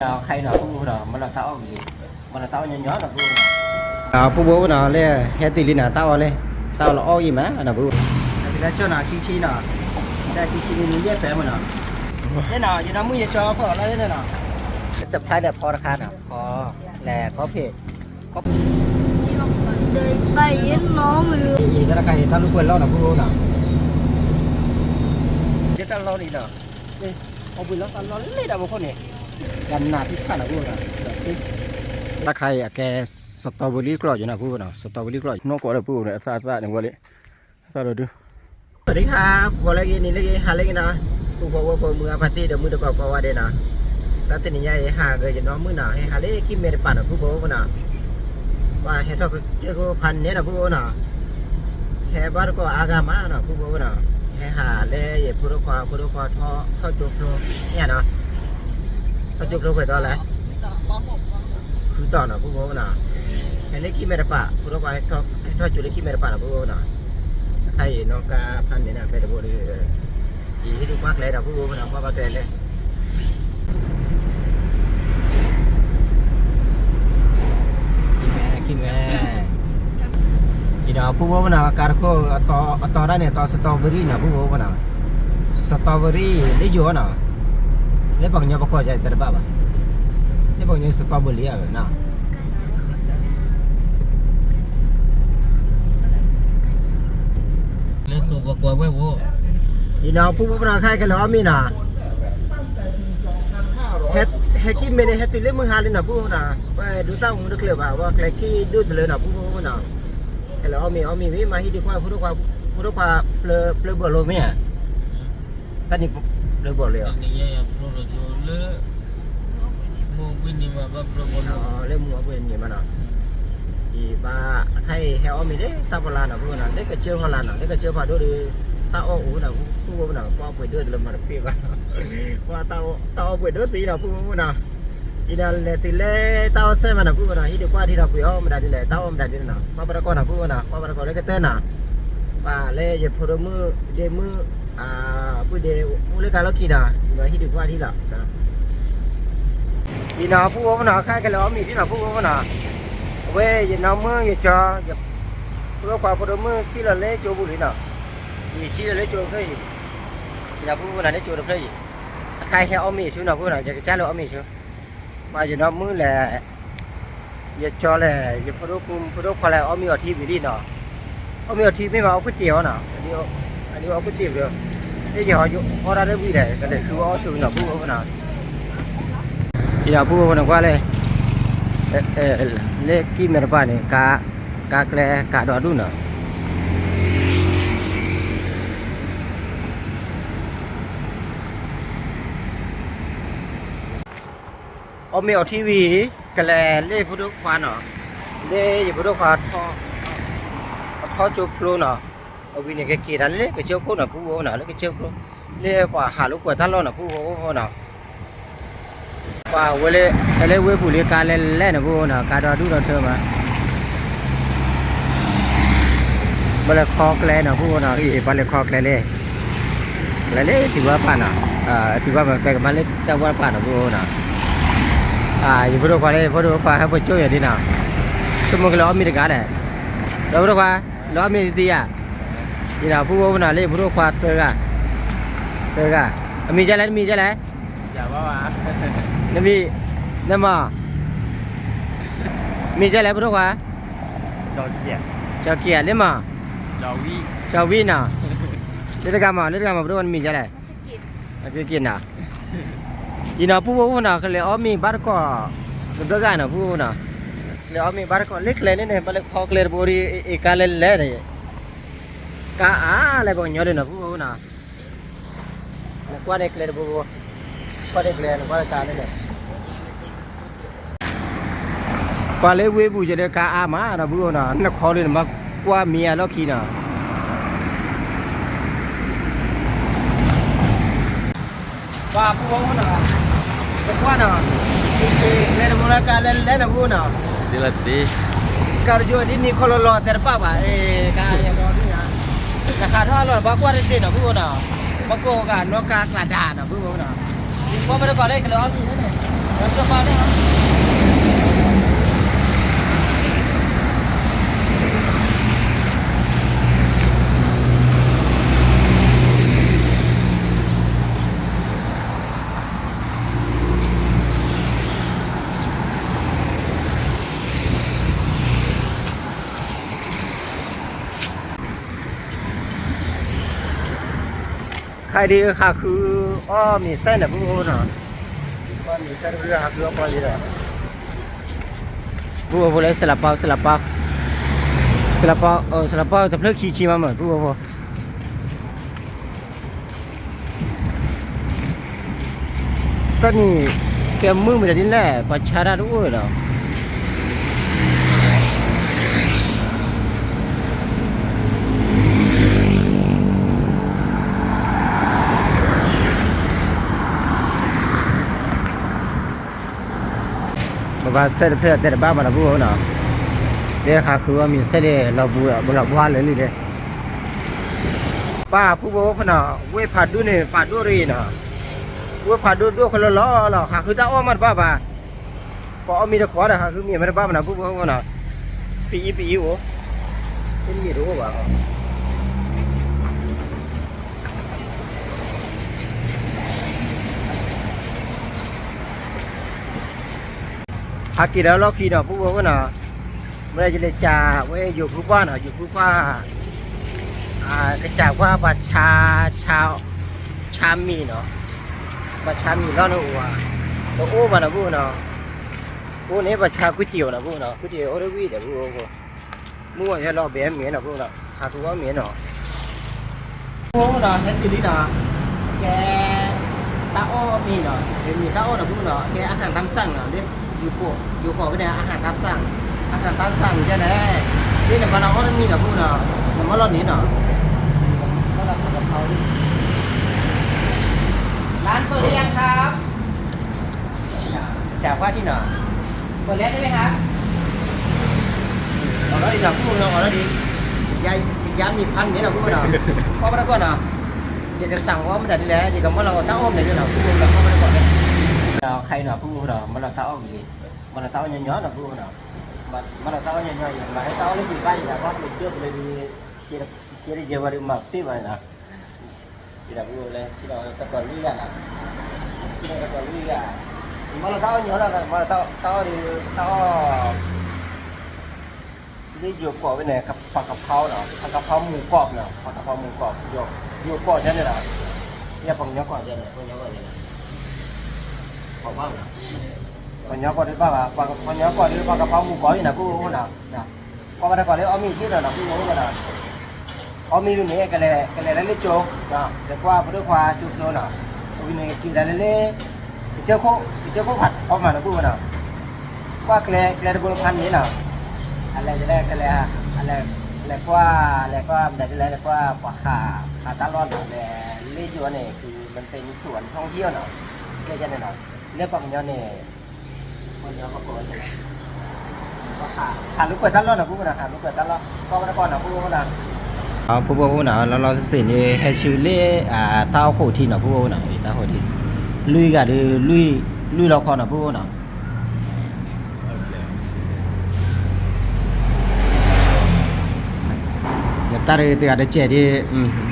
khay nào cũng rồi mà là tao gì mà là tao nhỏ nhỏ là vui phụ bố nào lên hết tỷ nào tao lên tao là o gì mà là vui thì là cho nào khi chi nào đây khi chi mình dễ phải mà nào thế nào thì nó muốn cho phở lại thế nào sập thái đẹpพอราคาnàoพอแหล่có phê có đây bay đến nó mà được gì đó là cái tao lúc quên lo là phụ nào thế tao lo đi nào đi ông vừa lo tao lo lấy đâu một con nàyกันนาที่ชาหนะพูดนะถ้าใครอะแกสตรอเบอรี่กรอบอยู่นะพูดนะสตรอเบอรี่กรอบนอกกว่าเลยพูดเลยซาซาหนึ่งวันเลยซาเราดูสวัสดีครับวันแรกนี่เลยหาเล็กนะผู้บอกว่ามืออาพาตีเดี๋ยวมือตะกอบว่าเดนะแต่ทีนี้ยัยหาเกยจะน้องมือหนาให้หาเล็กกินเมย์ปั่นนะผู้บอกว่านะว่าให้ทอดเจ้าก็พันเนี่ยนะผู้บอกนะให้บ้านก็อากามานะผู้บอกว่านะให้หาเล็กอย่าพูดว่าทอดจุกเนี่ยนะเขาจุกเราไปตอนไหนคือตอนน่ะผู้โบน่ะให้เล็กขี้เมรปะผู้รับไปทอดจุดเล็กขี้เมรปะน่ะผู้โบน่ะใครน้องกาพันเนี่ยนะเป็นตัวดีอีที่ดูมากเลยนะผู้โบน่ะว่าบ้าเกินเลยกินแม่อีดาวผู้โบน่ะการโคต่อได้เนี่ยต่อสตรอเบอรี่น่ะผู้โบน่ะสตรอเบอรี่ได้เยอะน่ะLepangnya pokok aja terbang, lepangnya strawberry ya, nah. Lesu pokok wewo. Ina pun pernah kai kalau amin nah. Heki mana heti le menghalin nah pun nah. Wah, dua tahun udah kelihatan wah kelaki dua tahun nah pun nah. Kalau amin ni mah hidup pura ple bolong ni ya. Tadi ple bolong ya. Ini ya pro le mau ini mah pro bolong. Le mau apa ini mana? Ba khai heo amin deh, tak pernah nah pun nah. Dek kecil halan nah, dek kecil pada dia tak oh nah pun nah, kau apa dia dalam mana pipa. Wah tahu apa dia ti nah pun nah. Ina le ti le tahu saya mana pun nah, hidup kuat hidup yo, mana di le tahu mana di nah. Apa pada kau nah pun nah, apa pada kau le kata nah. Ba le je promo demo apa dia mulai kalau kita hidup kuat hidup nah. Ina pun nah khai kalau amin di nah pun nah. Về giờ nó mưa giờ cho giờ bữa qua bữa mưa chỉ là lấy chỗ bụi nào thì chỉ là lấy chỗ cái gì là bữa nào lấy chỗ được cái gì khai theo ông mì xíu nào bữa nào giờ trái lo ông mì xíu mà giờ nó mưa là giờ cho là giờ bữa qua là ông mì ở thi đi nào ông mì ở thi mấy mà ông quyết tiêu nào anh đi ông quyết tiêu được thế giờ họ ra đây vui để cứ ông xíu nào bữa nào thì nào bữa nào qua đây le ki merpa ni ka kle ka do adu na o me o tv ka le photo khwa no le ye photo khwa tho chu pro no o bi ne ke ki dan le ke chu ko na pu bo na le ke chu pro le kwa ha lu kwa ta lo na pu bo na Wah, boleh boleh kalau lain aku nak kada dulu tu mah. Boleh kok lain aku nak, boleh kok lain. Lain tiba apa nak? Tiba macam mana tiba apa nak aku nak. Ibu tu kalau apa apa cuy jadi nak. Semua kalau ambil dekat ada. Lalu apa? Lalu ambil dia. Ini aku nak le, ibu tu kuat terga. Ambil jalan. Ya bawa. Nama mi jalan berapa kah? Jauh lima. Jauh na. Lihat gambar berapa mi jalan? Aku kian na. Ina pun na kalau ami barco berapa na pun na. Kalau ami barco lek lene ni balik hok ler bori ikale lene. Ka le bong nyore na pun na. Kuat ler bori. Kuat ler kuat cale le. Qua lấy quê bùi cho nên cá má là bữa nào nó khó lên mà qua mía nó khi nào qua bữa nào qua nào lên một là cá lên là bữa nào Dilatih. cá rồi đi ní kholo lo terpa ba cá yang đó đi à cá khá thôi rồi bao qua đến nào bữa nào bao cô cả nó cá đà nào bữa nào qua bên đó còn đây cái đó gì nữa này แล้วจะมาได้ครับใครดีค่ะคืออ้อมีเส้นแบบพวกนู้นเนาะก็มีเส้นเรือค่ะคือพอดีเลยพวกพวกเลยสลับเปาสลับเปาสลับเปาสลับเปาจะเพลิดขี้ชีมาเหมือนพวกพวกตอนนี้แกมือมันจะดิ้นแหละปัจฉาได้ด้วยเนาะว่าเส้นเพื่อแต่บ้านมันบูเนาะเดี๋ยวค่ะคือว่ามีเส้นเราบูเราบ้านเลยนี่เลยป้าผู้บอกว่าเนาะเว้ยผัดดูเนี่ยผัดดูรีเนาะเว้ยผัดดูคนละล้อเนาะค่ะคือตาอ้อมันป้าก็มีแต่ขวาค่ะคือมีมันบ้านมันผู้บอกว่าเนาะปีโอ้เป็นมีรู้ป่ะหากี่แล้วเราขี่เนาะผู้บอกว่าเนาะเมื่อจะเลยจ่าเว้ยอยู่ผู้บ้านเนาะอยู่ผู้ป้ากระจากว่าบัตรชามีเนาะบัตรชามีแล้วเนาะว่าตัวโอ้บ้านนะผู้เนาะโอ้เนี่ยบัตรชาก๋วยเตี๋ยวนะผู้เนาะก๋วยเตี๋ยวโอเดวีเดี๋ยวผู้มั่วจะรอเบี้ยเมียนะผู้เนาะหาตัวเมียเนาะโอ้เนาะเห็นทีนี้เนาะแกตาอ้อมีเนาะเห็นมีตาอ้อนะผู้เนาะแกอาหารตามสั่งเนาะเรียกอยู่ก่อไปเนี่ยอาหารตามสั่งจะไหนนี่เนี่ยบ้านเราอ้อมีเนาะผู้เนาะมันมาล้อนี้เนาะร้านเปิดหรือยังครับจากว่าที่ไหนเปิดแล้วใช่ไหมครับเอาแล้วดีจังพูดเราเอาแล้วดียายมีพันนี้เราพูดเราพ่อมาแล้วก่อนนะจะสั่งว่ามันได้แล้วจะกับว่าเราตั้งอ้อมได้ด้วยเราพูดเราพ่อมาแล้วก่อนเลยเราใครเนาะพูดเรามันเราตั้งอ้อมดีมันเราตั้งย้อนๆเราพูดเรามันเราตั้งย้อนๆอย่างมาให้ตั้งเล่นดีไปอย่างว่าเป็นเดือดเลยดีเจริญเจวาริมาปีไปนะtidak boleh tidak terkeluar lah tidak terkeluar malah tahu nhớ là malah tahu đi vô cỏ bên nàyผักกะเพราเนาะผักกะเพราหมูกรอบเนาะผักกะเพราหมูกรอบโยก่อนใช่ไหมล่ะเนี่ยผมย้อนก่อนใช่ไหมผมย้อนก่อนใช่ไหมขอบบ้างผมย้อนก่อนหรือเปล่าผมย้อนก่อนหรือผักกะเพราหมูกรอบอยู่นะผู้รู้นะพอมาได้ก่อนเลยเอามีที่เนาะผู้รู้กันนะมีอยู่นี่กันเลยเล่โจเนาะเดี๋ยวว่าเพื่อว่าจุดโซนเนาะมีนี่กี่ได้เล่เจ้าโคผัดพร้อมมานะพูดเนาะว่าแกลบุญพันนี้เนาะอะไรจะได้กันเลยอะไรก็ได้ก็ว่าขาตลอดเนาะแต่เล่อยู่นี่คือมันเป็นสวนท่องเที่ยวเนาะแค่นั้นเนาะเรื่องปังยอนี่มันยอประกอบว่าขาลูกเกิดตลอดนะพูดนะขาลูกเกิดตลอดก็มาก่อนนะพูดนะผู้บอกว่าเราจะเสียนี่ให้ชื่อเล่เต้าโคที่นะผู้บอกว่าเต้าโคที่ลุยกันหรือลุยเราคอนะผู้บอกว่าอย่าตาเรื่องada cek di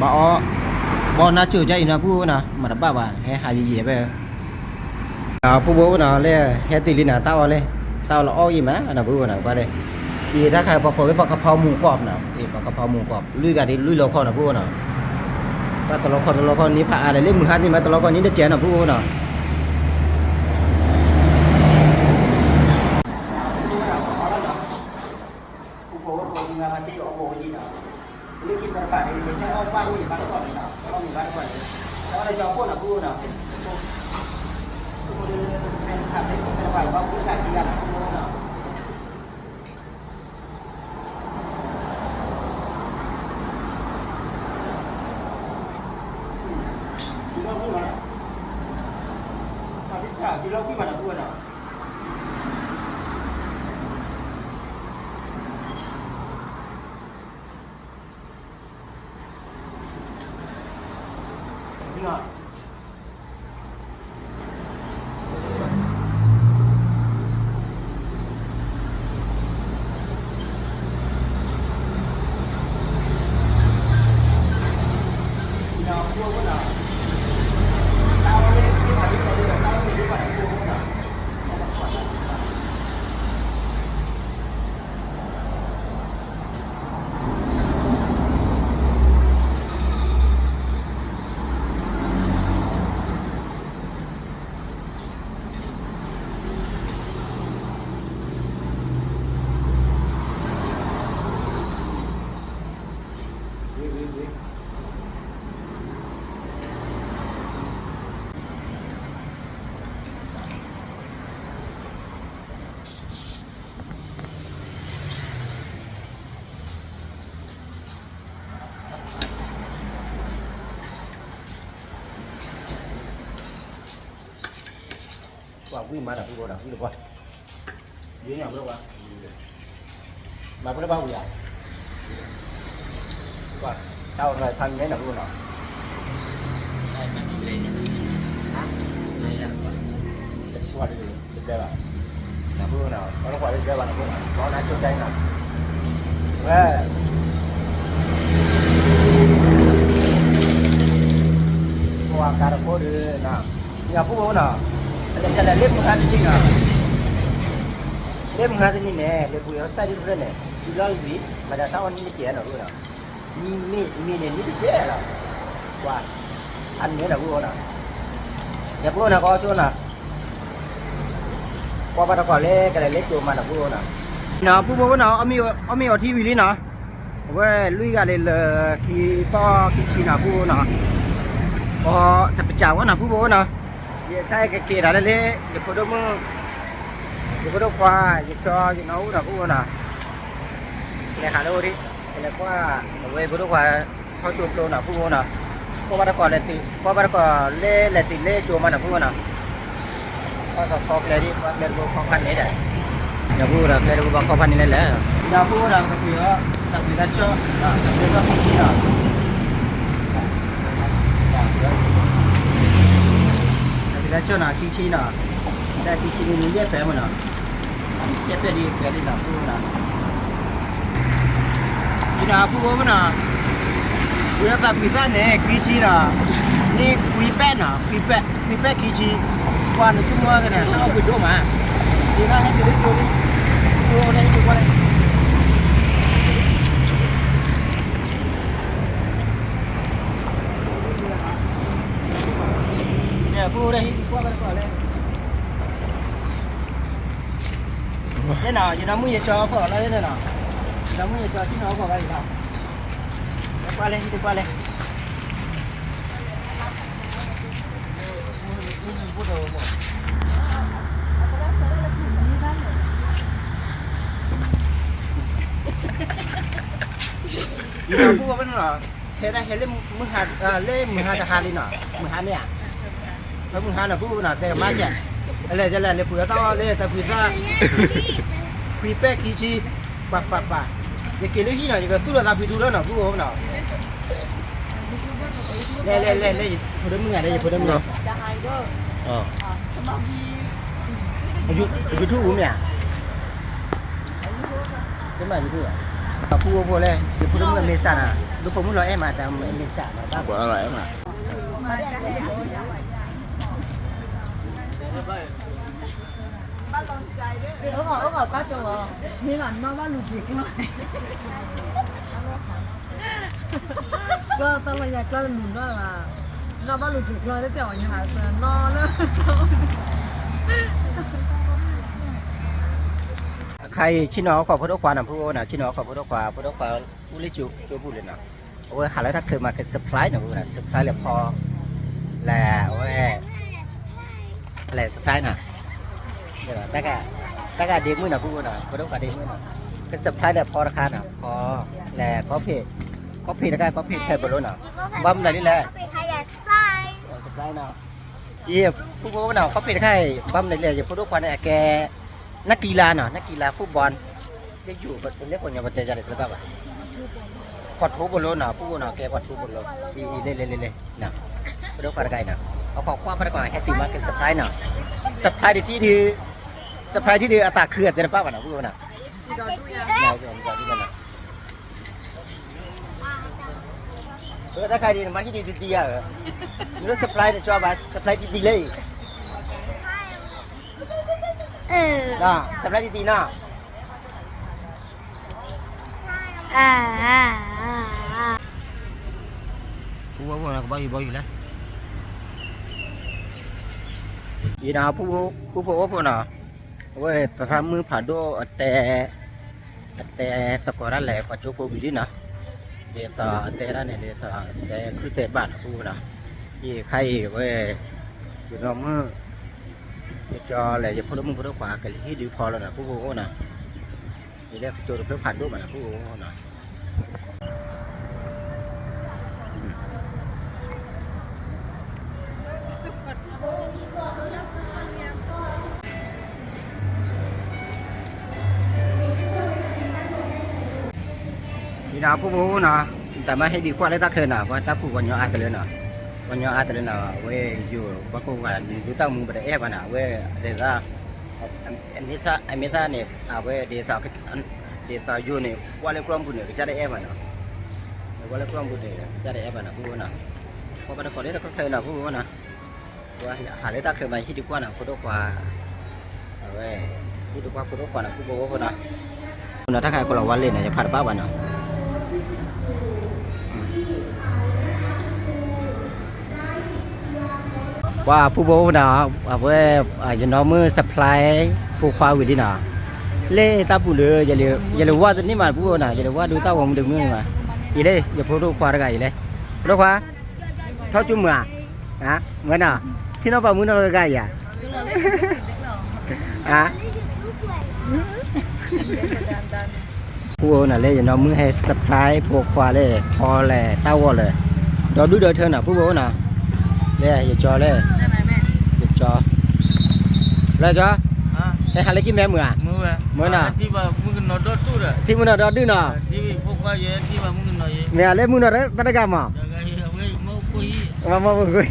bawa nacho jadi naผู้นะมาดับบ้าให้หายเยี่ยไปผู้บอกว่าเลยให้ตีลินะเต้าเลยเต้าเราอ้อยิ่งมั้ยนะผู้บอกว่าเลยthìถ้าใครประกอบไปปลากระเพราหมูกรอบนะปลากระเพราหมูกรอบลุยกันดิลุยเราคนนะพูดนะว่าตลอดคนนี้ผ่าอะไรเล่มมือหัดนี่มาตลอดคนนี้ได้เจนนะพูดนะผู้บอกว่าคนงานที่อโบยินะลุยกินปลาเนี่ยใช้เอาบ้างมีบ้างก่อนนะเอามีบ้างก่อนแล้วอะไรจะพูดนะพูดนะทุกคนเป็นขับเป็นคนเป็นฝ่ายว่าพูดกันดีกันพูดนะ quy mà là quy nào quy được qua dưới nào được qua mà có nó bao giờ qua sau này thân mấy nào quy nào qua đi đây là quy nào có nó qua đi đây là quy nào có nãy chơi nào về qua cà phê đi nào nhà phú bố nào ada jalan lep menghati ni nak lep menghati ni lep punya saya di mana ni jual duit pada tahun ni je nak guna ni ni je lah wah an ni nak guna ya guna kau cuma nak kau pada kau le kalau le cuma nak guna nak phú bố nào ami ở TV đi nào với lui ra lên khi po khi chi nào phú bố nào thật chào quá nào phú bố nào vậy thay cái kia là lên để có đông để có đông qua để cho nấu là cũng là này khá đâu đi này qua về có đông quaเขาchụp luôn là cũng là có bắt còn là thì có bắt còn lê là thì lê chùa mà là cũng là có khó cái đi có lên khó khăn đấy đấy nhà vua là cái đâu có khó khăn này là nhà vua là cái gì đó đặc biệt là cho đặc biệt là vị trí nào là cho nào khi chi nào đây khi chi mình biết phải mà nào biết phải đi cái đi nào cũng là khi nào cũng có mà nào bây giờ ta quý ta này khi chi nào ni quý pet nào quý pet khi chi quan được chung cái này nó bị đổ mà thì ta hãy đi chỗ đi chỗ này chỗ qua đây cô đây qua bên này thế nào giờ nó muốn về cho phở lên thế nào nó muốn về cho chứ nó vào đây nào qua lên đi qua lên giờ cô bên nào thế này lên mười hai đi nào 12 nèถ้ามึงหาหน้าผู้น่ะแต่มาเนี่ยอะไรจะเลยเผื่อต้องเลยแต่คุยซะคุยแป๊กขี้ชีปักอย่าเกลือที่น่ะอย่าตู้ละตาคุยดูแล้วน่ะผู้น่ะเล่พูดมึงอ่ะได้พูดมึงจะหายเด้ออยู่ทู่ผมเนี่ยได้มาอยู่ทู่อ่ะผู้พอเลยเดี๋ยวพูดมึงเมซ่าน่ะดูผมมึงรอเอ็มมาแต่เมซ่ามาบ้างบ่อร่อยอ่ะở ngồi có chỗ như là nó bắt lụt việc rồi cơ tao bây giờ cơ mình đó là nó bắt lụt việc rồi đấy tiểu nhà nó nữa ใครชินอขอพระดกควานะผู้น่ะชินอขอพระดกควาผู้ลิจูผู้เลยนะโอ้ยหาแล้วถ้าเคยมาเป็นเซอร์ไพรส์นะผู้น่ะเซอร์ไพรส์เลยพอแล้วโอ้ยอะไรเซอร์ไพรส์น่ะเดี๋ยวแต่ก็ดีมือน่ะผู้น่ะพระดกควาดีมือน่ะเป็นเซอร์ไพรส์เลยพอราคาน่ะพอแล้วก็เพจแล้วก็เพจแทบบอลน่ะบัมอะไรนี่แหละเซอร์ไพรส์น่ะยี่ผู้น่ะเขาเพจแค่บัมอะไรเลยอย่าพระดกควาเนี่ยแกนักกีฬาเนาะนักกีฬาฟุตบอลได้อยู่เป็นเล็กกว่าอย่างประเทศอะไรหรือเปล่าขอดทูบอลลูนเนาะผู้เนาะแกขอดทูบอลลูนเล่เนาะไปดูกันกันเนาะเอาของคว้าไปก่อนแฮปปี้มาร์เก็ตเซอร์ไพรส์เนาะเซอร์ไพรส์ที่ดีเซอร์ไพรส์ที่ดีอัตราเคลื่อนจะได้ป่าวเนาะผู้เนาะเราจะมาที่กันเนาะถ้าใครดีมาที่ดีอ่ะนี่เซอร์ไพรส์เนี่ยชอบเซอร์ไพรส์ดีเลยน่ะสำหรับดีๆน่ะผู้ว่าเราก็บ่อยู่แล้วยีน่ะผู้ว่าน่ะเว้ยแต่ทำมือผ่าโดแต่ตะกอระแหลกว่าโจโกบิลินะเดี๋ยวแต่ละเนี่ยเดี๋ยวแต่คือแต่บ้านผู้น่ะยี่ใครเว้ยอยู่นอกมือcho là giờ phun nước mưa quá cái gì đi phò rồi nè phun vô nè thì đây cho được phản đốt mà nè phun vô nè ဒီနာပူပူနော်တမဟဲဒီကွာလက်တခဲနာကွာတပူကညောအားတလဲနော်ကညောအားတလဲနော်ဝဲယူဘကုကဒီတောက်မှုပတဲ့အဲ့ပါနာဝဲဒေသာအမေသာနေအဝဲဒေသာယူနေဝါလေကရမ်ဘူးနေကြတဲ့အဲ့ပါနော်ဝါလေကရမ်ဘူးနေကြတဲ့အဲ့ပါနော်ပူနော်ဘာပတဲ့ခေါ်တဲ့ခခဲနော်ပူနော်ဝါဟာလက်တခဲမှာဟိဒီကွာနော်ဖုတော့ကွာဝဲဟိဒီကွာဖုတော့ကွာနော်ပူပူကနော်နော်ถ้าใครก็เราวันเล่นเนี่ยจะผัดป้าบ้านเนาะว่าผู้บริหารว่าจะน้องมือสป라이ผู้ควาวิดีน่ะเล่ตาผู้เลยอย่าเลยว่าตอนนี้มาผู้น่ะอย่าเลยว่าดูตาวงดึงมือมาอีเล่อย่าพูดควาอะไรอีเล่รู้ควาเท่าจุ่มมือฮะเหมือนน่ะที่น้องป่ามือน้องก็ไก่อ่ะฮะผู้น่ะเล่อย่าน้องมือให้สป라이ผู้ควาเล่พอแหละตาวอเลยเราดูเดินเธอน่ะผู้บริหารเล่อย่าจอเล่จอแล้วจ้ะให้หาเล็กกี่แม่มืออ่ะมือน่ะ ที่ว่ามึงนอนดอตู้ละ ที่มือน่ะดอดื้อน่ะ ที่พวกว่าเยอะที่ว่ามึงนอนเยอะ แม่เล็กมือน่ะตะตะกะมา จังไงเอาไว้มาคุย มาคุย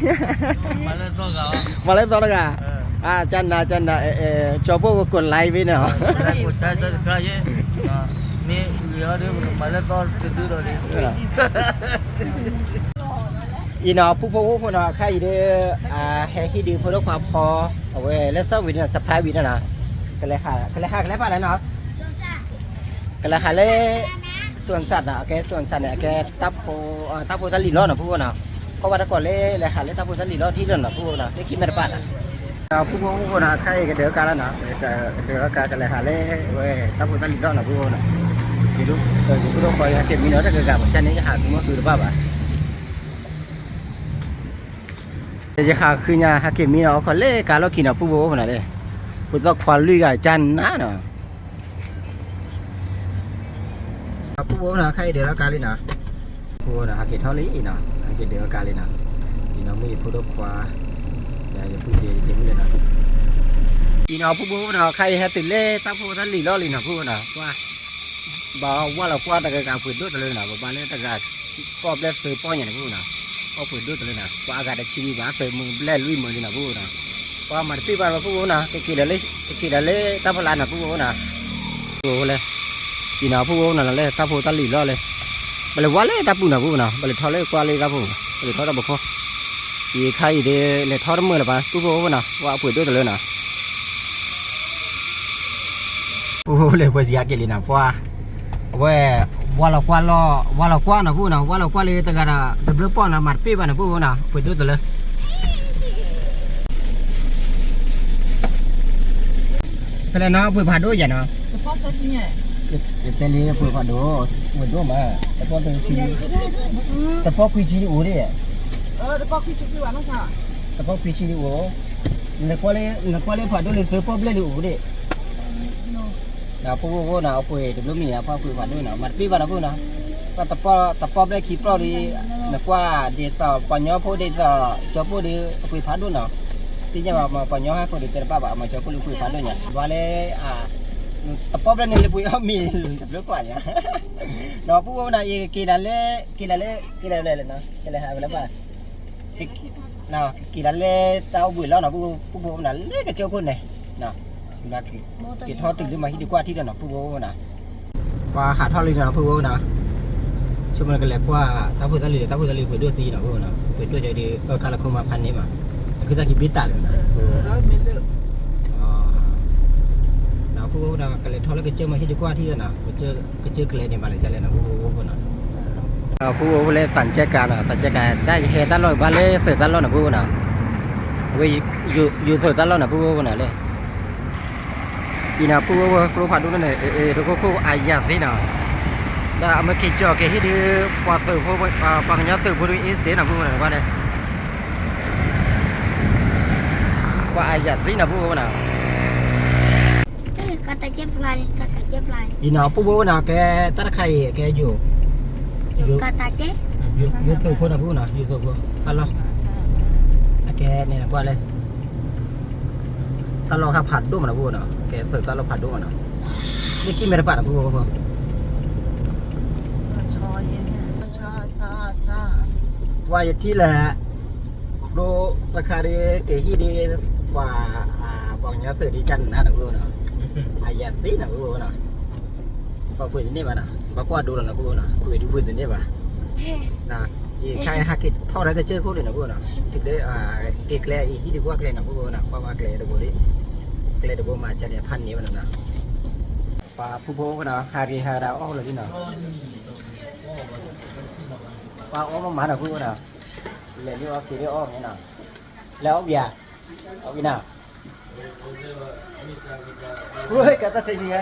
มาแล้วตัวเขา มาเล่นตะตะกะจันดาจอโปก็กดไลค์ไว้เนาะ กดใจจะกล้าเยอะนี่เหลือเดี๋ยวมาแล้วตัวดื้อเลย อีน่ะผู้ผู้น่ะใครเด้อให้ที่ดีผู้ความพอเอาไว้แล้วซอวิดน่ะสปายวิดน่ะก็เลยหาป่ะแล้วเนาะก็เลยหาเลยส่วนสัตว์น่ะแกส่วนสัตว์เนี่ยแกตับโพทะลีรอดน่ะผู้น่ะเพราะว่าแต่ก่อนเลยหาเลยตับโพทะลีรอดที่นั่นน่ะผู้น่ะไม่คิดไม่ได้ป่ะน่ะผู้น่ะใครก็เดือกันแล้วน่ะเดือกันก็เลยหาเลยเว้ยตับโพทะลีรอดน่ะผู้น่ะอยู่ดูคอยเก็บมีเนาะถ้าเกิดกับฉันนี่จะหาตัวมาคือหรือเปล่าจะหาคืนยาหาเก็บมีเนาะคนเล่การเรากินเนาะผู้คนน่ะเลยผู้ต้องควาลุยกับจันนะเนาะผู้น่ะใครเดือดการเลยนะผู้น่ะหาเก็บเท่านี้เนาะหาเก็บเดือดการเลยนะนี่เนาะไม่ผู้ต้องควาอย่าพูดเดี๋ยวเลยนะอีเนาะผู้น่ะใครหาติดเล่ตั้งผู้ท่านหลีล้อเลยนะผู้น่ะว่าบ่ว่าเราควาแต่การฝืนด้วยเลยนะบ่เลยแต่การก็เล่นซื้อป้อนอย่างนี้ผู้น่ะก็ฝืนด้วยเลยนะว่าอากาศชีวิตว่าเป็นมึงเล่นลุยมือนะผู้น่ะว่ามันปีบานผู้น่ะกี่เดลตั้งพลานนะผู้น่ะผู้เลยอีน่ะผู้น่ะเลยตั้งผู้ตั้งหลีล้อเลยไปเลยว่าเลยตั้งผู้น่ะผู้น่ะไปเลยทอเลยกว่าเลยตั้งผู้ไปเลยทอได้บ่พออีใครเดเลยทอดมือเลยป่ะผู้น่ะว่าฝืนด้วยเลยนะผู้เลยพอสิยาเกลีนะเพราะว่าเรากว่านะผู้นะว่าเรากว่าเลยแต่ก็ได้ดับเบิลป้อนนะมัดปีบ้านนะผู้นะไปดูตัวเลยเป็นไรเนาะไปผ่านด้วยอย่างเนาะ จะพอตัวที่เนี่ย แต่เลยไปผ่านด้วยไปดูมาแต่พอเป็นชีแต่พอคุยชีอูดิ จะพอพี่ชิคกี้พายน้องชา แต่พอคุยชีอูเนี่ยกว่าเลยผ่านด้วยเลยคือพอเลยอูดินะผู้นะเอาไปดับเบิลมีนะพอคุยผ่านด้วยนะมัดปีบ้านนะผู้นะก็ตะปอได้ขี้ปลอดีนะกว่าเดี๋ยวต่อปัญญาผู้เดี๋ยวต่อจอผู้เดี๋ยวคุยผ่านด้วยเนาะที่จะมาปัญญาให้คนเดี๋ยวจะป้าบ่ามาจอผู้คุยผ่านด้วยเนี่ยว่าเลยตะปอได้เนี่ยเลยปุยเอามีเรื่องกว่าเนี่ยเนาะผู้นะอีกี่ละเลยเลยนะกี่ละหายไปแล้วป่ะเนาะกี่ละเลยเต้าบุยแล้วเนาะผู้นะเลยกับเจ้าคนไหนเนาะนะกี่ทอดตื่นขึ้นมาที่ดีกว่าที่เดิมเนาะผู้นะว่าขาดทอดเลยนะผู้นะช่วงมันก็แหลกว่าถ้าพูดทะเลเปิดด้วยตีนะผู้นะเปิดด้วยใจดีการละครมาพันนี้มาคือถ้าคิดบิดตัดเลยนะนะผู้นะก็เลยทอดแล้วก็เจอมาที่ดีกว่าที่เดิมนะก็เจอเกลือเนี่ยมาเลยจะเลยนะผู้นะผู้เลยตัดแจกันนะตัดแจกันได้เฮตันลอยบ้านเลยเปิดตันลอยนะผู้นะวิอยู่เปิดตันลอยนะผู้นะเลยอีน่ะผู้ครูผ่านดูนั่นเองทุกคนอายาสินะแต่เมื่อกี้เจอแกที่ดื้อปอดตื่นผู้ปังยาตื่นผู้ดูเอเสียนะผู้นะว่าเนี่ยว่าอายาสินะผู้นะkata jeplayอีน่ะผู้นะแกตั้งใครแกอยู่ kata je อยู่ตื่นผู้นะผู้นะอยู่ตื่นผู้ตลอดแกเนี่ยว่าเลยตลอดครับผัดด้วยมันนะผู้นะแกตื่นตลอดผัดด้วยมันนะนี่กินไม่ได้ป่ะนะผู้ ช้า ว่าอย่างที่แหละโดราคาดีเกฮีดีกว่าบางอย่างตื่นดีจันนะนะพูดนะอายันตีนะพูดนะบางคนนี่ป่ะนะบางคนดูแล้วนะพูดนะคุยดูพูดตัวนี้ป่ะนะอีใครฮักกิเท่าไรก็เจอเขาเลยนะพูดนะถึงได้เกลอีที่ดีกว่าเกลนะพูดนะเพราะว่าเกลเดบุรีเกลเดบุมาจะเนี่ยพันนี้มันนะป่าผู้โบกนะฮารีฮาดาวอ้อเลยที่นะป่าอ้อมาหนาพูดนะเลยนี่ว่าคืออ้อมนี่นะแล้วเบียร์เอาวินาเฮ้ยกันตั้งใจจริงไง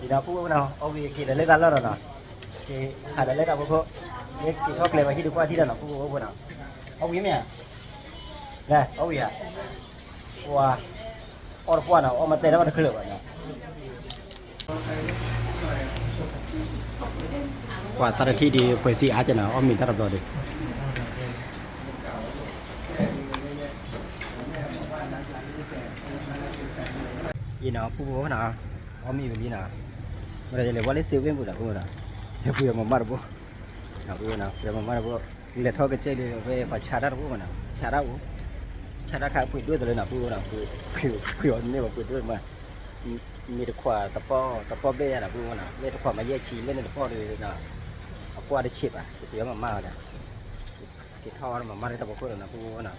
ดีนะพูดนะเอาวิกินเล่นกันแล้วนะกิหาเล่นกันพวกนี่กินข้าวเกลือมาที่ดีกว่าที่นั่นนะพูดนะเอาวิเนี่ยเนี่ยเอาวิอ่ะว่าออร์ปวนะเอามาเตะแล้วมันเคลื่อนนะกว่าตอนที่ดีเพื่อซีอาร์จะหนาวอ้อมมีตลอดเลยยีน่าผู้บ่าวน่ะอ้อมมีแบบนี้น่ะเมื่อไรจะเรียกว่าเล่นซิลเว่นบุตรผู้น่ะจะพูดมาบ้าบุน่ะผู้น่ะพูดมาบ้าบุเลี้ยงเท่ากันเจเลยไปปัจฉาด้าผู้น่ะฉาด้าผู้ฉาด้าขาพูดด้วยตัวเลยน่ะผู้น่ะผู้อันนี้ว่าพูดด้วยมามีตะขวาตะป้อเบ้น่ะผู้น่ะเล่นตะขวามาแยกชีเล่นตะป้อเลยน่ะเอากว่าได้ชิบอ่ะเดี๋ยวมาเลยกินท่อมามาได้ตะป้อเลยน่ะผู้น่ะ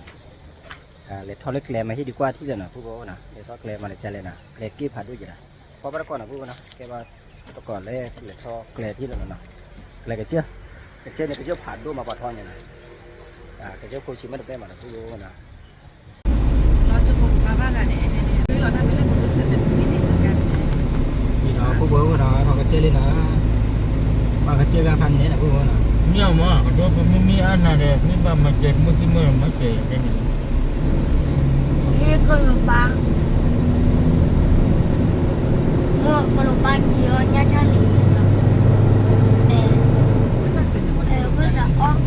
เลยท่อเล็กแกลมาที่ดีกว่าที่เดิมน่ะผู้น่ะเลยท่อแกลมาเลยจะเลยน่ะแกลกี้ผ่านด้วยจ้ะพอไปก่อนนะผู้น่ะแกว่าตะก่อนเลยท่อแกลที่เดิมน่ะแกลกระเจี๊ยเนี่ยกระเจี๊ยผ่านด้วยมาปอดท่อเนี่ยนะกระเจี๊ยโคชิไม่ได้ไปมาผู้น่ะเราจะบอกว่ากันเนี่ยนี่เราทำไม่ได้ผมรู้สึกเป็นมินิเหมือนกันนี่เนาะผู้บ่าวน่ะท่อกระเจี๊ยเลยนะมากระเจี๊ยกันพันเนี่ยนะผู้น่ะเนี่ยมาก็ไม่มีอันนั้นเลยไม่บ้ามาเจ็ดเมื่อกี้เมื่อมาเจ็ดได้เนี่ยนี่ขนมปังเมื่อขนมปังเยอะเนี่ยจะหนีก็จะออก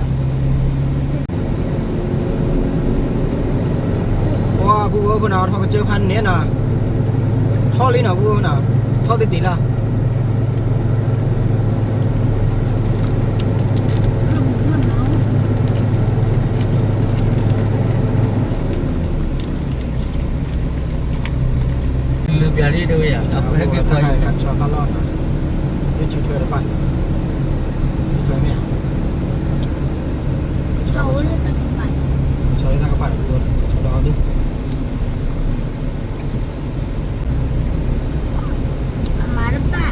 ว่าผู้บ่าวน่ะท่อกระเจี๊ยพันเนี่ยนะท่อเลยนะผู้น่ะท่อติดละลืมยาดีด้วยอ่ะเอาให้เก็บไว้กันชอบตลอดนะนี่ช่วยเธอได้ป่ะช่วยไหมช่วยตะกั่นช่วยตะกั่นดูรอดิมาหรือเปล่า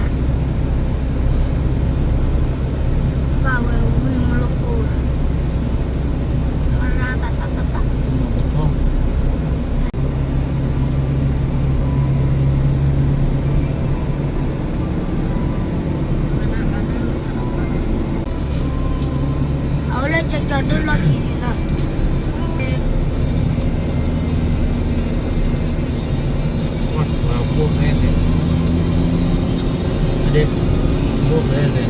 ก็เววิ่งมาลูกกูมาหน้าตัดเอาเลยจะจอดดูรถทีนี้นะว่าพวกแม่เนี่ยเด็กพวกแม่เนี่ย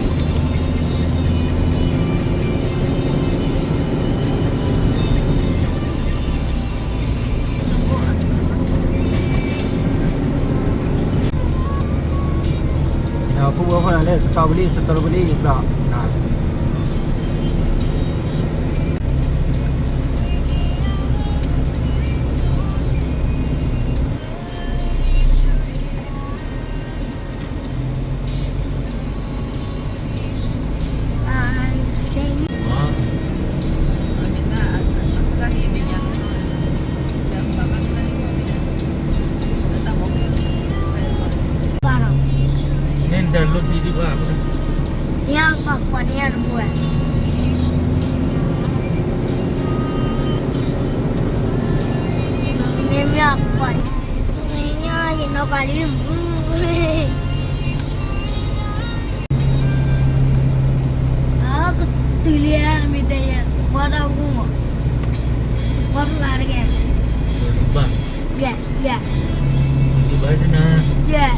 ผู้บ่าวคนนั้นเล่นสตรอเบอรี่อยู่เปล่านะเดินรถดีกว่าเนี่ยบอกว่าเนี่ยด้วยเนี่ยไม่อยากไปเนี่ยยันเอาไปลืมก็ตื่นเลยไม่ได้ว่าเรากูว่าเป็นอะไรกันบ้าyeah di mana na yeah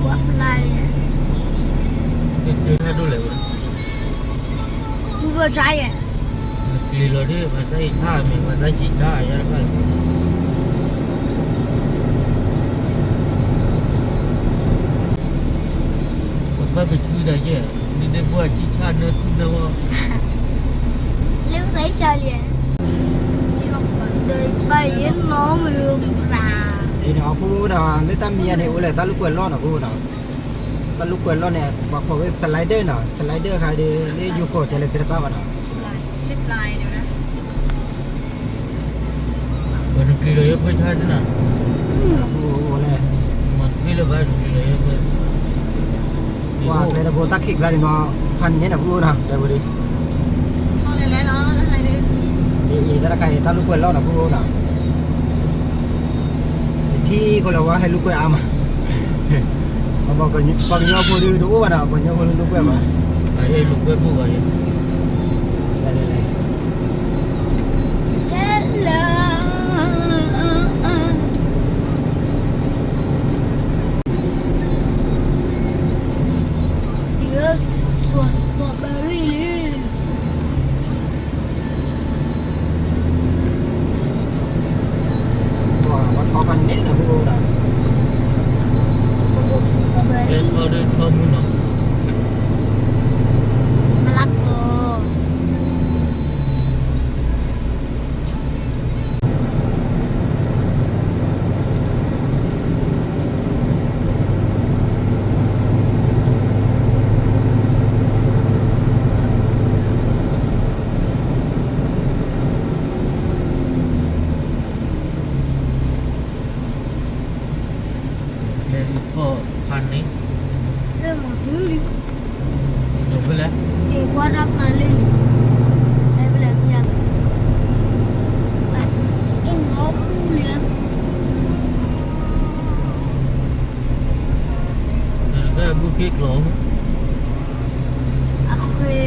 buat pelari itu satu level buat saya kilo dia pasal ikan pasal cicak ya kan ba ke chu da ye ni de bo chi cha ne ku ne wa Liễu thấy sao vậy? Chỉ một phần đời bay nó mà được là thì nó phu là lấy tam miền này ule ta lúc quên lo nó phu nó ta lúc quên lo này hoặc có cái slider khai đi đi du cổ chạy lên từ bao nó ชิปไลน์เดี๋ยวนะ ba no ki lo ye pa cha na phu ule ma ki lo ba ki lo ye pa qua cái là bộ tác khích ra thì nó phần như là phu nào đây vừa đi เข้าเลยแล้วเนาะแล้วใครดิ อีta khai ta lúc quên lo nó phu nàoที่คนเราว่าให้ลูกไปอามาบอกกันบางอย่างพอดีดูว่านะบางอย่างพอดีลูกไปมา ai lu pe bu ba ye Hello Dia suas strawberry wowมันพอพันนิดนะพวกเรา Bubuk ye strawberry ko de ko mu no Melaka le ko pan ni Dia mau dulu lo pe le Dia buat apa ni Saya bilang ya Ini apa ya le ba bu ki lo Aku ke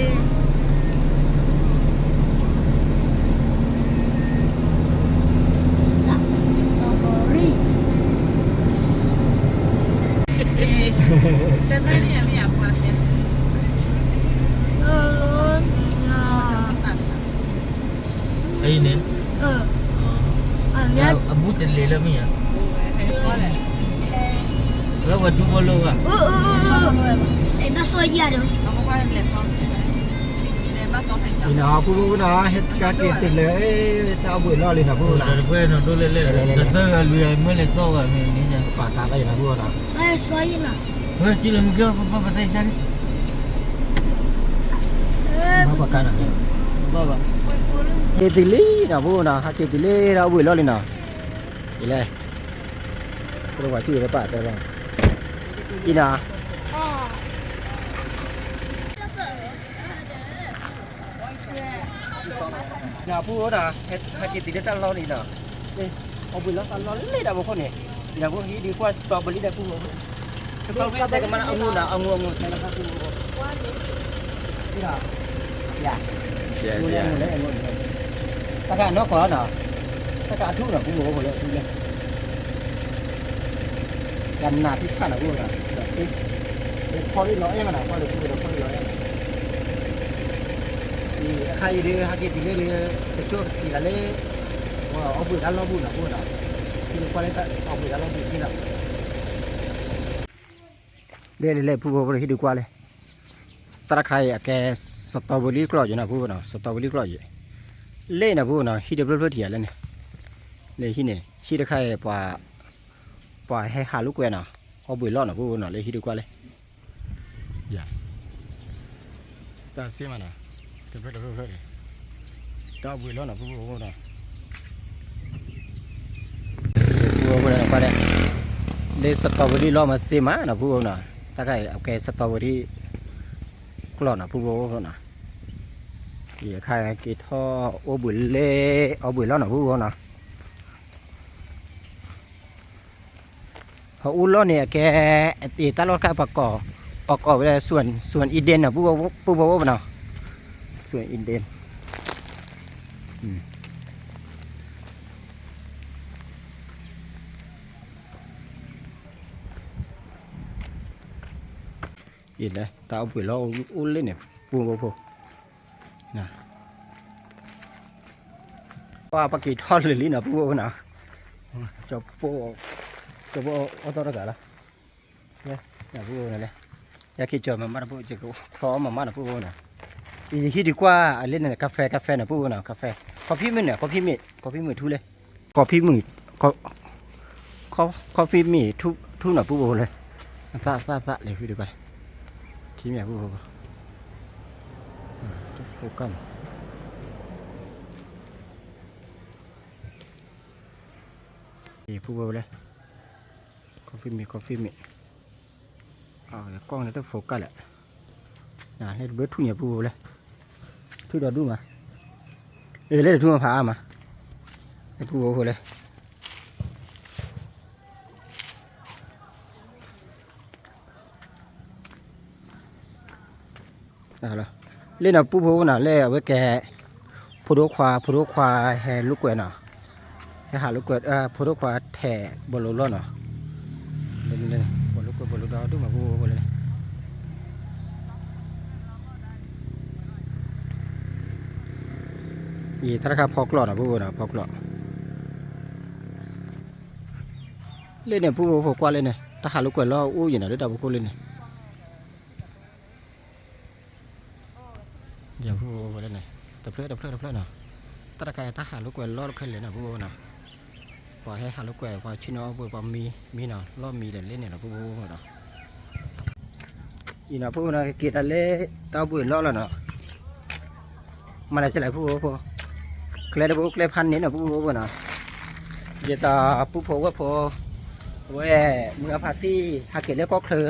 Strawberry เส้นไม่เนี่ยไม่อยากฟังเนี่ย Lalu จะสตัด ai ne Anak abu te le la mi ya ใครก็แหละ la wa du bo lo wa Dah soya dah เราก็ว่าเรียนซ้อมใช่ไหมเรียนบ้านซ้อมแห่ง thì nó phu nó hết cả tiền tiền lấy tao buổi lo liền là phu la là de pe no do le le da ta ga lu ya me le so ga me ni ja bà cả đây là phu là soya nak ha chi le mu ke ba ta cha ni nó bà cả là ba ba cái tỷ lệ là phu là hai cái tỷ lệ tao buổi lo liền nào tỷ lệ cái quả chui với bà đây là đi nào nhà phu đó hết hai cái tỷ lệ tao lo liền nào đây ông buổi lo tao lo lấy đâu một con này nhà phu đi qua strawberry đây phu strawberry cái mana ông đây là phu đi nào dạ tất cả nó có nào tất cả thuốc là cũng có rồi đấy gần là cái chả là luôn là cái kho đi nói em là kho được kho đi nói em thì khai đi hai cái thì lấy cái chỗ thì là lấy ông bự ăn lo bự là thì qua đây ông bự ăn lo bự như nào đây phụ vào đây đi qua đây ta khai cái strawberry cloud như nào phụ nào strawberry cloud vậy lên là phụ nào khi được rất thiệt lên này này khi được khai bỏ hay hà lúc quen nào ông bự lo nào phụ nào lấy khi đi qua đây dạ ta xem mà nào cái vết đó đó bự lo nào phụ nào qua đây đây strawberry lo mà xem á nào phụ nào ta khai cái strawberry cloud nào phụ nào thì khai cái thọ ô bưởi lê ô bưởi lo nào vui nào họ u lo này cái thì ta lo cái bạc cỏ vớiส่วนอินเดียนnào vui nào ส่วนอินเดียนอีกเลยตาเอาbưởi lo u lên này vui nè qua bác kỳ thon lưỡi nào bố nào cho bố ô tô đó cả là nè bố này này ya che già mamma poi che fa mamma poi no i di qua alle ne caffè ne poi no caffè coffee me tu le coffee me coffee me tu no poi le sa le di qua chi mi poi tu fuocan e poi le coffee me con này tôi phục cả lại lên bớt thu nhập bù lên thu đó đúng mà lên thu mà phá mà cái thu bù lên rồi lên là bù nào lên với cái phô đô khoa hè lúc quẹt nào cái hà lúc quẹt phô đô khoa thẻ bồ lô lon nào lên bồ lô đó đúng mà bù lênอีถ้าครับพอกหลอดนะผู้นะพอกหลอดเล่นเนี่ยผู้พกว่าเล่นเนี่ยถ้าหาลูกกวนล่ออู้อยู่นะด้วยดาวผู้เล่นเนี่ยอย่าผู้เล่นเนี่ยดับเพลิงเนาะถ้าหาลูกกวนล่อลูกขึ้นเลยนะผู้นะปล่อยให้หาลูกกวนพอชิโน่ผู้พอมีเนาะล่อมีเล่นเนี่ยนะผู้เนาะอีนะผู้นะกินอะไรเต้าบุญล่อแล้วเนาะมันอะไรจะไหลผู้เคลด์บุกเคลด์พันนี้นะผู้นะเดี๋ยวต่อผู้พว่าพอเว้ยมือพาที่หากินเล็กก็เคลือ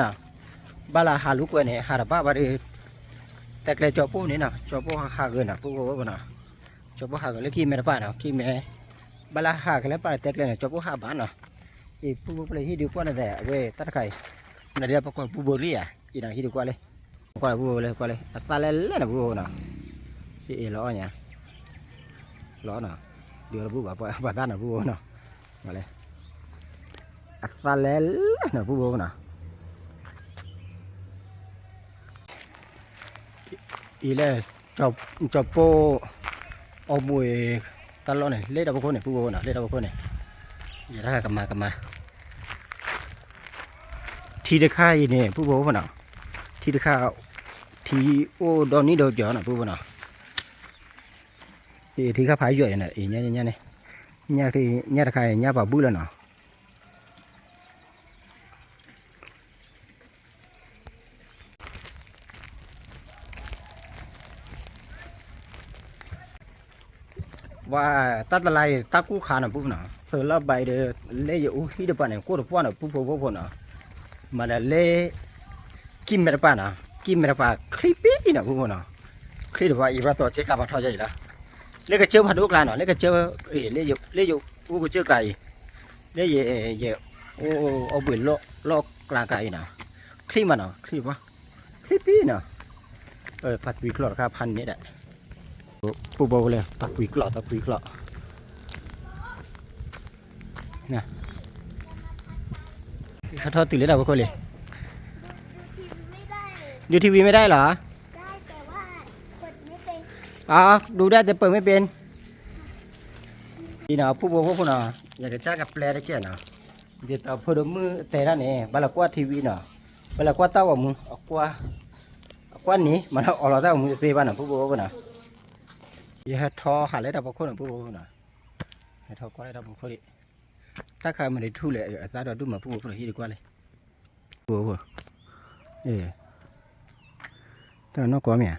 นะบ้าละหาลูกเว้ยเนี่ยหาบ้าบารีแต่เคลด์จอผู้นี้นะจอผู้หาเงินนะผู้ว่านะจอผู้หาเงินเล็กขี้แม่ป้านะขี้แม่บ้าละหากันแล้วป้าแต่เคลด์เนี่ยจอผู้หาบ้านนะอีผู้เลยที่ดีกว่านั่นแหละเว้ยตัดไก่นั่นเดี๋ยวประกอบผู้บริอ่ะอีน่ะที่ดีกว่าเลยผู้เลยตาเล่นนะผู้นะที่ล้อเนี่ยล้อน่ะเดี๋ยวเราพูดแบบบ้านน่ะพูดน่ะมาเลยอัตราเล่น่ะพูดน่ะอีเล่จบโปเอาบุยตลอดเนี่ยเล่ดับคนเนี่ยพูดน่ะเล่ดับคนเนี่ยอย่าได้กลับมาทีเด็กข้าอีเนี่ยพูดน่ะทีเด็กข้าทีโอดอนนี้เดียวจ่อน่ะพูดน่ะthì các phải rồi này nha này nha thì nha là khai nha vào bự lên nào và tắt lại tắt cú khá là bự nào rồi là bài để lấy dụ khi được bạn này cố được quan là bự nào mà là lấy kim mẹ bạn nào kim mẹ bạn creepy nào bự nào khi được vậy và tôi sẽ làm thôi vậy đó lấy cái chớp hạt đuốc là nó lấy cái chớp lấy dụ u cái chớp cày lấy về ô bưởi lo là cày nào khi mà nó khi pí nào phạt quỷ clọt cảพันนี้แหละปูโบเลยตักquỷ clọt nèเขาทอดตื่นเลยเราก็คนเลยดูทีวีไม่ได้เหรอดูได้แต่เปิดไม่เป็นนี่นะผู้บอกว่าพวกน่ะอยากจะจ้างกับแปลได้เจ้านะเดี๋ยวต่อพอดมือแต่ละเนี่ยบาลากว่าทีวีน่ะบาลากว่าเต้ามึงเอากว่านี้มันเอาเราเต้ามึงจะเตะบ้านน่ะผู้บอกว่าน่ะอย่าทอหาเลยดับคนน่ะผู้บอกว่าน่ะให้ทอก็ได้ดับคนดิถ้าใครมันได้ทุเรศตาเราดูมาผู้บอกว่าที่ดีกว่าเลยผู้บอกว่าแต่นอกกว่าเมีย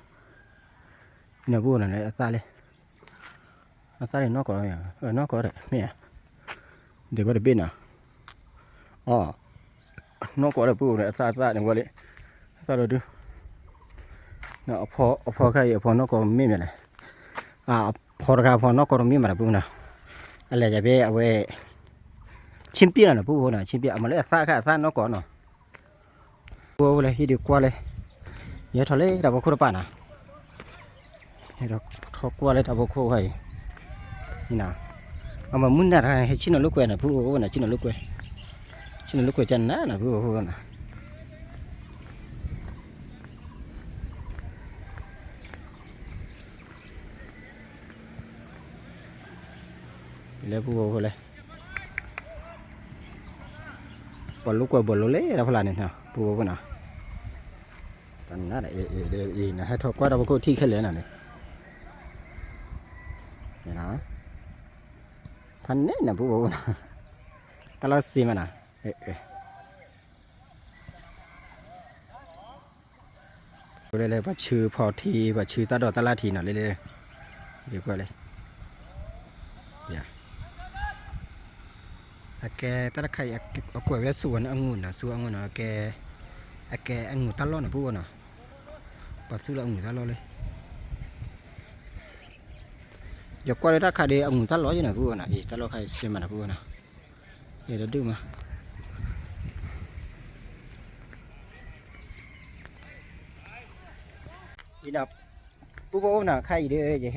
เนี่ยพูดอะไรอาซาเลยนอกก่อนเนี่ยนอกก่อนเลยเนี่ยเดี๋ยวก็จะเป็นอ่ะอ๋อนอกก่อนเลยพูดเลยอาซาเนี่ยว่าเลยอาซาเราดูเนี่ยพอใครพอนอกก่อนไม่มีอะไรพอราคาพอนอกก่อนไม่มีอะไรพูดนะอะไรจะไปเอาไว้ชิมเปี้ยนะพูดนะชิมเปี้ยเอามาเลยอาซานอกก่อนเนาะพูดเลยที่ดีกว่าเลยเยอะทะเลดับคุรปานะเราทอกว่าเลยทับโคให้นี่นะเอามามุ่นได้ให้ชิ้นลูกเว้ยนะผู้ว่านะชิ้นลูกเว้ยจันนะผู้ว่านะเลยผู้ว่าเลย ปอลูกกว่าบอลเล่เราพลาเนี่ยนะปูก็นะตอนนั้นนะให้ทอกว่าเราก็ที่แค่เลยน่ะเนี่ยนะพันเนี่ยนะปูนะตลอดซีมันนะเลยว่าชื่อพอทีว่าชื่อตาดอตาลาทีน่ะเลยเดี๋ยวก็เลยอย่าแกตาใครเอากล้วยไว้สวนองุ่นนะสวนองุ่นนะแกองุ่นตลอดนะพูดนะปัสสุละองุ่นตลอดเลยอย่ากล้วยตาใครเดองุ่นตลอดอยู่นะพูดนะตลอดใครเชื่อมันนะพูดนะเดี๋ยวดูมาอีนับปุ๊บนะใครเด้ออย่า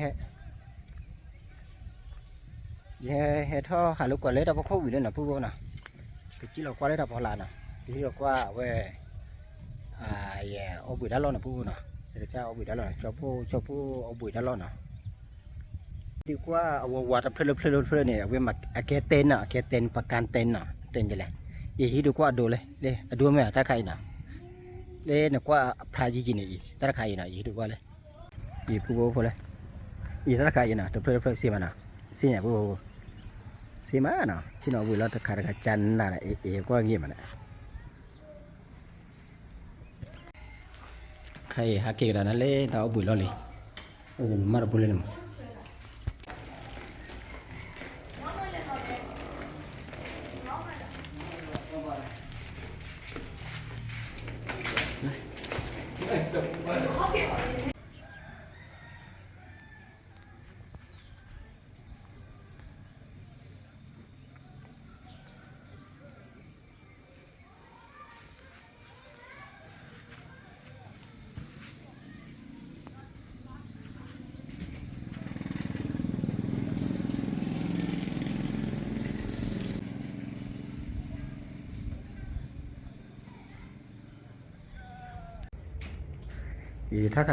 แค่ท่อหาลูกกว่าเล็ดเราพอเข้าอยู่เลยนะปุ๊บนะที่เรากว่าเล็ดเราพอลานะที่เรากว่าเว้ยเอาบุยด้านล่างนะปุ๊บนะเดี๋ยวจะเอาบุยด้านล่างชอบผู้เอาบุยด้านล่างนะดีกว่าเอาวัดเพลินเนี่ยเว้ยมาแกเต้นอ่ะแกเต้นประกันเต้นอ่ะเต้นจะเลยอีที่ดีกว่าดูเลยดูไหมถ้าใครนะเลยเนี่ยกว่าพระจีจีเนี่ยถ้าใครนะอีดูว่าเลยอีปุ๊บพอเลยอีถ้าใครนะตัวเพลินเสียมันนะเสียปุ๊บsi mana si no buat tu kerja canda lah gua gimana kai hakik dah nale tahu buat loli mana boleh nama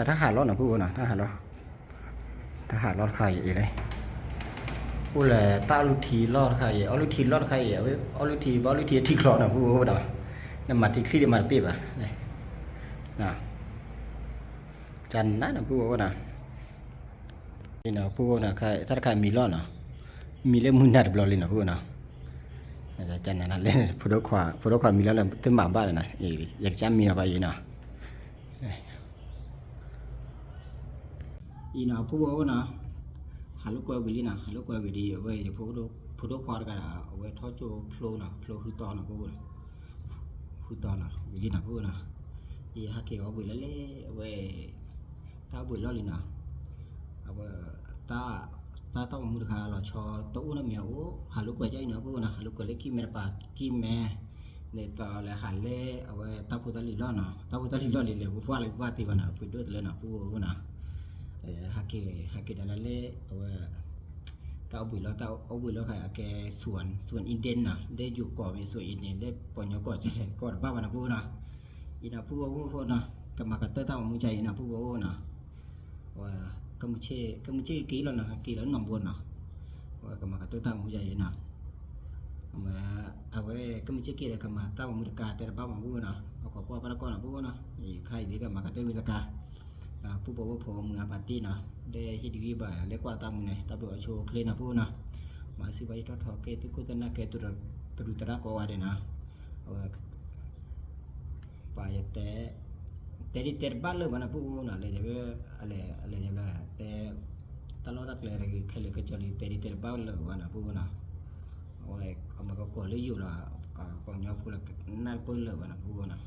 ถ้าหารถนะพูดนะถ้าหารถใครเลยพูดเลยตาลุทีรอดใครเอาลุทีรอดใครเอาลุทีที่คลอนะพูดว่าน้ำมันที่ที่มันปีบอ่ะนะจันนั่นนะพูดว่านะนี่นะพูดนะใครถ้าใครมีรอดนะมีเล่มมือหนัดบล็อกเลยนะพูดนะจันนั่นเล่นพูดความมีแล้วเลยตึ้งหมาบ้านเลยนะอยากจำมีอะไรอยู่นะอีน่ะผู้ว่านะฮัลโหลกวยวิลีนะฮัลโหลกวยวิลีเอาไว้เดี๋ยวผู้ดูควาดกันเอาไว้ทอดโจโฟล์นะโฟล์คือตอนนะผู้ตอนนะวิลีนะผู้นะอีฮักเกี่ยวเอาไว้เล่เอาไว้ตาบุยล้อลินะเอาไว้ตาต้องมือขาหล่อชอโต๊ะนะเมียวฮัลโหลกวยใจเนาะผู้นะฮัลโหลกวยเล็กขี้แม่ปากขี้แม่ในต่อเลยหันเล่เอาไว้ตาผู้ตาลีล้อนะตาผู้ตาลีล้อลิเลยผู้ว่าตีวันนะผู้ด้วยเลยนะผู้นะhakik dalam le tau buat lah kayak ke suan Indian nah dia juga kau suan Indian dia punya kau jadi kau ada apa nak pun nah ina pun nah kamu kata tahu muncul ina pun nah wah kamu cek kilo nombor nah wah kamu kata tahu muncul ina kamu cek kira kamu tahu muncul terapa pun nah kau apa kau nak pun nah kai dia kamu kata munculผู้บอกว่าพอมือปาร์ตี้นะได้ฮิตวีบ่าเรียกว่าตามมือไงตาบอกโชว์เคลนะพูดนะมาสิไปทอดเกตุกุตันนะเกตุรุตระก็ว่าเดนะไปแต่ที่เตะบ้านเลยมันพูดนะเลยจะเป็นอะไรจะเป็นแต่ตลอดตั้งแต่เคยก็จอดแต่ที่เตะบ้านเลยมันพูดนะเอามาก็ก่อเลยอยู่ละกองยาวพูดละนั่นพูดเลยมันพูดนะ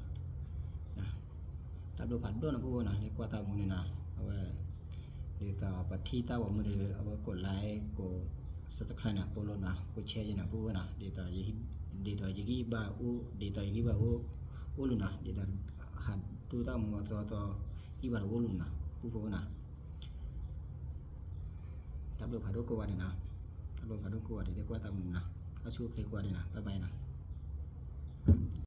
tak ada padu nak pun nak lekwa tamu ni nak awak dia pati tahu muda awak ko like ko subscribe nak follow nak ko share je nak pun nak dia jadi bau ulu nak dia had tu tamu atau ibar ulu nak pun nak tak ada padu ko ada nak tak ada padu ko ada lekwa tamu nak asu lekwa ada nak bye bye nak